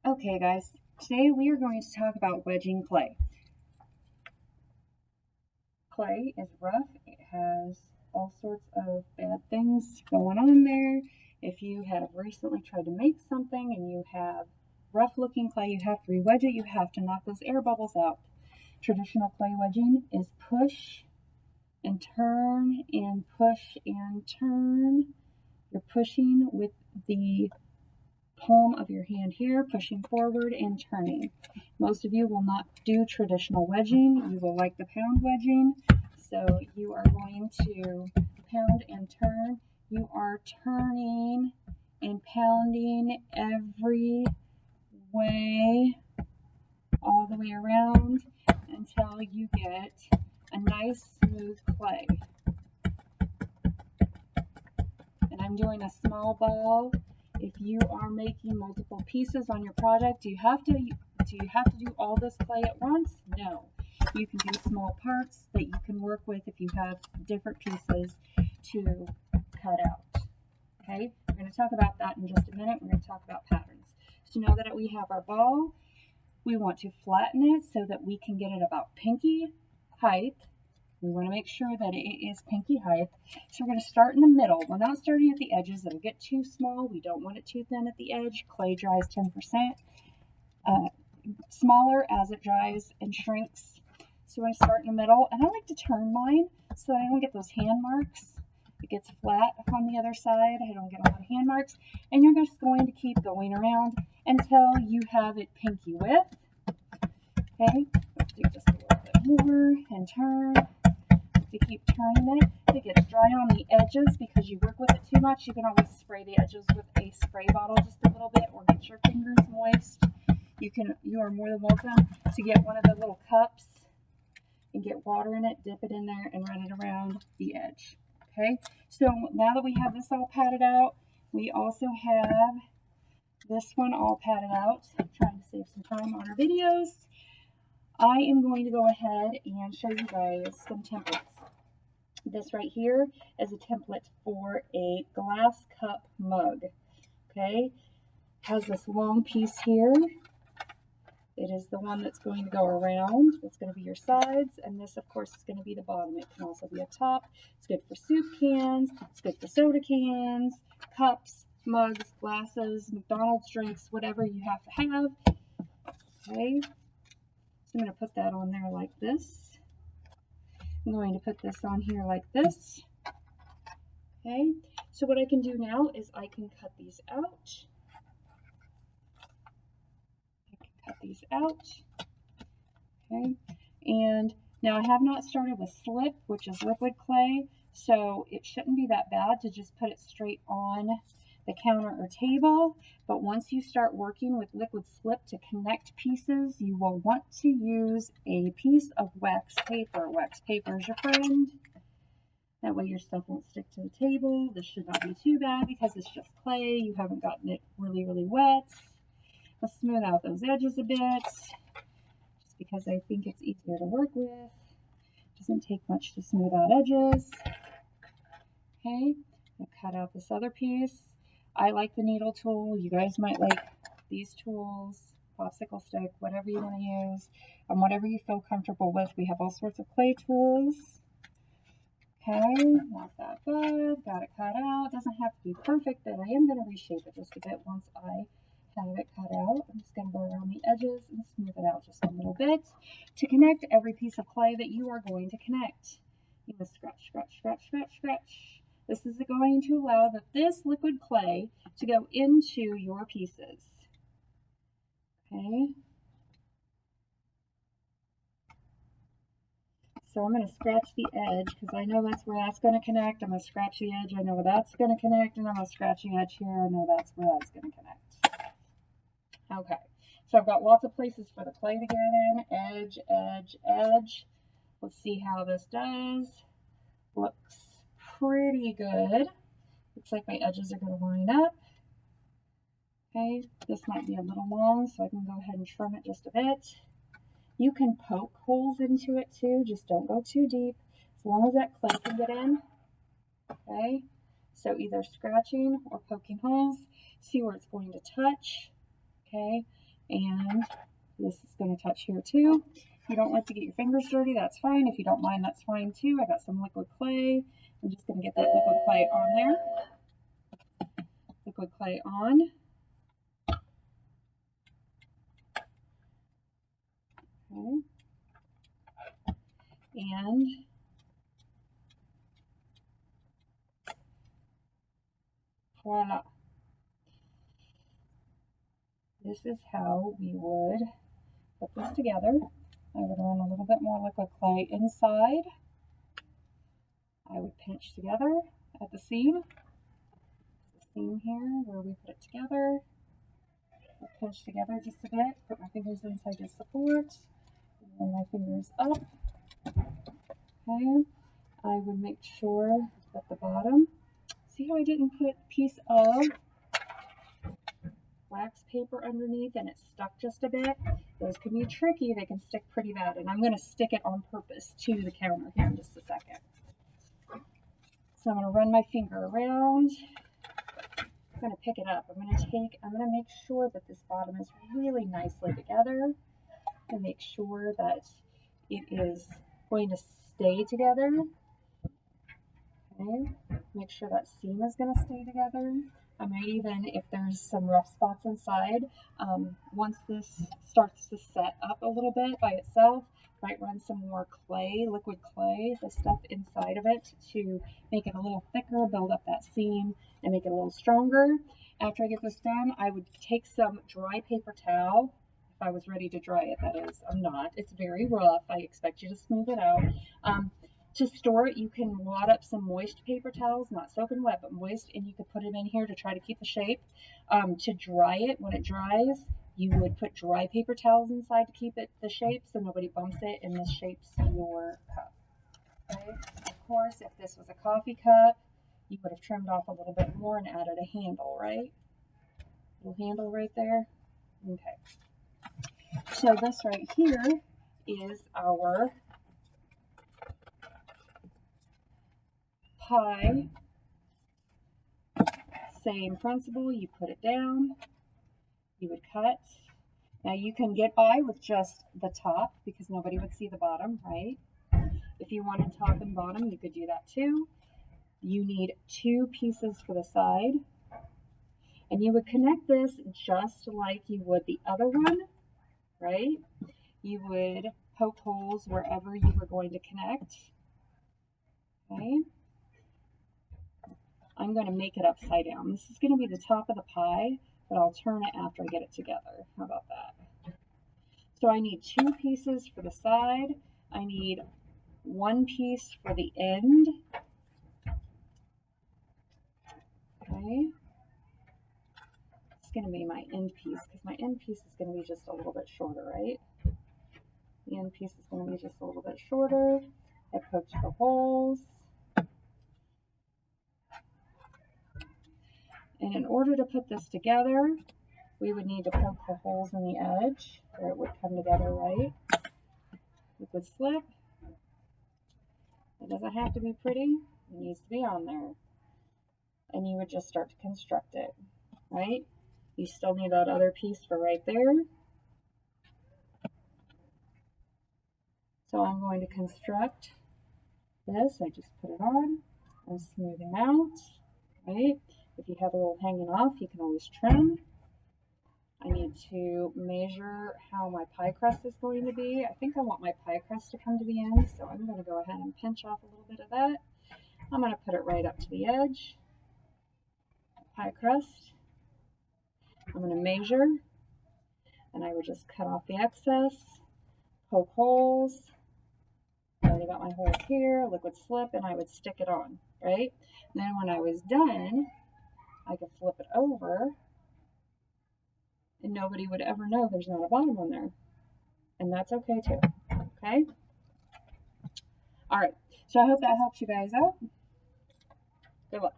Okay guys, today we are going to talk about wedging clay. Clay is rough, it has all sorts of bad things going on there. If you have recently tried to make something and you have rough looking clay, you have to re-wedge it, you have to knock those air bubbles out. Traditional clay wedging is push and turn and push and turn. You're pushing with the palm of your hand here, pushing forward and turning. Most of you will not do traditional wedging. You will like the pound wedging. So you are going to pound and turn. You are turning and pounding every way, all the way around until you get a nice smooth clay. And I'm doing a small ball. If you are making multiple pieces on your project, do you have to do all this clay at once? No. You can do small parts that you can work with if you have different pieces to cut out. Okay, we're going to talk about that in just a minute. We're going to talk about patterns. So now that we have our ball, we want to flatten it so that we can get it about pinky height. We want to make sure that it is pinky height. So we're going to start in the middle. We're not starting at the edges. It'll get too small. We don't want it too thin at the edge. Clay dries 10% smaller as it dries and shrinks. So we're going to start in the middle. And I like to turn mine so that I don't get those hand marks. It gets flat on the other side. I don't get a lot of hand marks. And you're just going to keep going around until you have it pinky width. Okay, let's do just a little bit more and turn. To keep turning it. If it gets dry on the edges because you work with it too much, you can always spray the edges with a spray bottle just a little bit, or get your fingers moist. You are more than welcome to get one of the little cups and get water in it, dip it in there, and run it around the edge. Okay, so now that we have this all patted out, we also have this one all patted out. I'm trying to save some time on our videos. I am going to go ahead and show you guys some templates. This right here is a template for a glass cup mug. Okay, has this long piece here. It is the one that's going to go around. It's going to be your sides, and this, of course, is going to be the bottom. It can also be a top. It's good for soup cans. It's good for soda cans, cups, mugs, glasses, McDonald's drinks, whatever you have to have. Okay. I'm going to put that on there like this. I'm going to put this on here like this. Okay, so what I can do now is I can cut these out. Okay, and now I have not started with slip, which is liquid clay, so it shouldn't be that bad to just put it straight on the counter or table. But once you start working with liquid slip to connect pieces, you will want to use a piece of wax paper. Wax paper is your friend. That way your stuff won't stick to the table. This should not be too bad because it's just clay. You haven't gotten it really, really wet. Let's smooth out those edges a bit, just because I think it's easier to work with. It doesn't take much to smooth out edges. Okay, I'll cut out this other piece. I like the needle tool. You guys might like these tools, popsicle stick, whatever you want to use, and whatever you feel comfortable with. We have all sorts of clay tools. Okay, not that bad. Got it cut out. Doesn't have to be perfect, but I am going to reshape it just a bit once I have it cut out. I'm just going to go around the edges and smooth it out just a little bit to connect every piece of clay that you are going to connect. You must scratch, scratch, scratch, scratch, scratch. This is going to allow this liquid clay to go into your pieces. Okay. So I'm going to scratch the edge because I know that's where that's going to connect. I'm going to scratch the edge. I know where that's going to connect, and I'm going to scratch the edge here. I know that's where that's going to connect. Okay. So I've got lots of places for the clay to get in. Edge, edge, edge. Let's see how this does. Looks pretty good. Looks like my edges are going to line up. Okay, this might be a little long, so I can go ahead and trim it just a bit. You can poke holes into it too, just don't go too deep, as long as that clay can get in. Okay, so either scratching or poking holes, see where it's going to touch. Okay, And this is going to touch here too. If you don't like to get your fingers dirty, that's fine. If you don't mind, that's fine too. I got some liquid clay. I'm just going to get that liquid clay on there. Liquid clay on. Okay. And voila. This is how we would put this together. I would run a little bit more liquid clay inside. I would pinch together at the seam. The seam here where we put it together. I'll pinch together just a bit. Put my fingers inside the support. And my fingers up. Okay. I would make sure that the bottom. See how I didn't put a piece of wax paper underneath and it stuck just a bit? Those can be tricky. They can stick pretty bad. And I'm going to stick it on purpose to the counter here in just a second. So I'm going to run my finger around. I'm going to pick it up. I'm going to make sure that this bottom is really nicely together and make sure that it is going to stay together. Okay. Make sure that seam is going to stay together. I might even, if there's some rough spots inside, once this starts to set up a little bit by itself, might run some more clay, liquid clay, the stuff inside of it to make it a little thicker, build up that seam, and make it a little stronger. After I get this done, I would take some dry paper towel. If I was ready to dry it, that is. I'm not. It's very rough. I expect you to smooth it out. To store it, you can wad up some moist paper towels, not soaking wet, but moist, and you could put it in here to try to keep the shape. To dry it, when it dries, you would put dry paper towels inside to keep it the shape so nobody bumps it and this shapes your cup. Okay? Of course, if this was a coffee cup, you would have trimmed off a little bit more and added a handle, right? Little handle right there. Okay. So this right here is our pie. Same principle, you put it down, you would cut. Now you can get by with just the top because nobody would see the bottom, right? If you wanted top and bottom, you could do that too. You need 2 pieces for the side. And you would connect this just like you would the other one, right? You would poke holes wherever you were going to connect. Okay. I'm going to make it upside down. This is going to be the top of the pie, but I'll turn it after I get it together. How about that? So I need 2 pieces for the side. I need 1 piece for the end. Okay. It's going to be my end piece because my end piece is going to be just a little bit shorter, right? The end piece is going to be just a little bit shorter. I poked the holes. And in order to put this together, we would need to poke the holes in the edge where it would come together, right? Liquid slip. It doesn't have to be pretty. It needs to be on there. And you would just start to construct it, right? You still need that other piece for right there. So I'm going to construct this. I just put it on. I'm smoothing out, right? If you have a little hanging off, you can always trim. I need to measure how my pie crust is going to be. I think I want my pie crust to come to the end, so I'm going to go ahead and pinch off a little bit of that. I'm going to put it right up to the edge. Pie crust. I'm going to measure, and I would just cut off the excess, poke holes. I already got my holes here, liquid slip, and I would stick it on, right? And then when I was done, I could flip it over, and nobody would ever know there's not a bottom on there. And that's okay too, okay? All right, so I hope that helps you guys out. Good luck.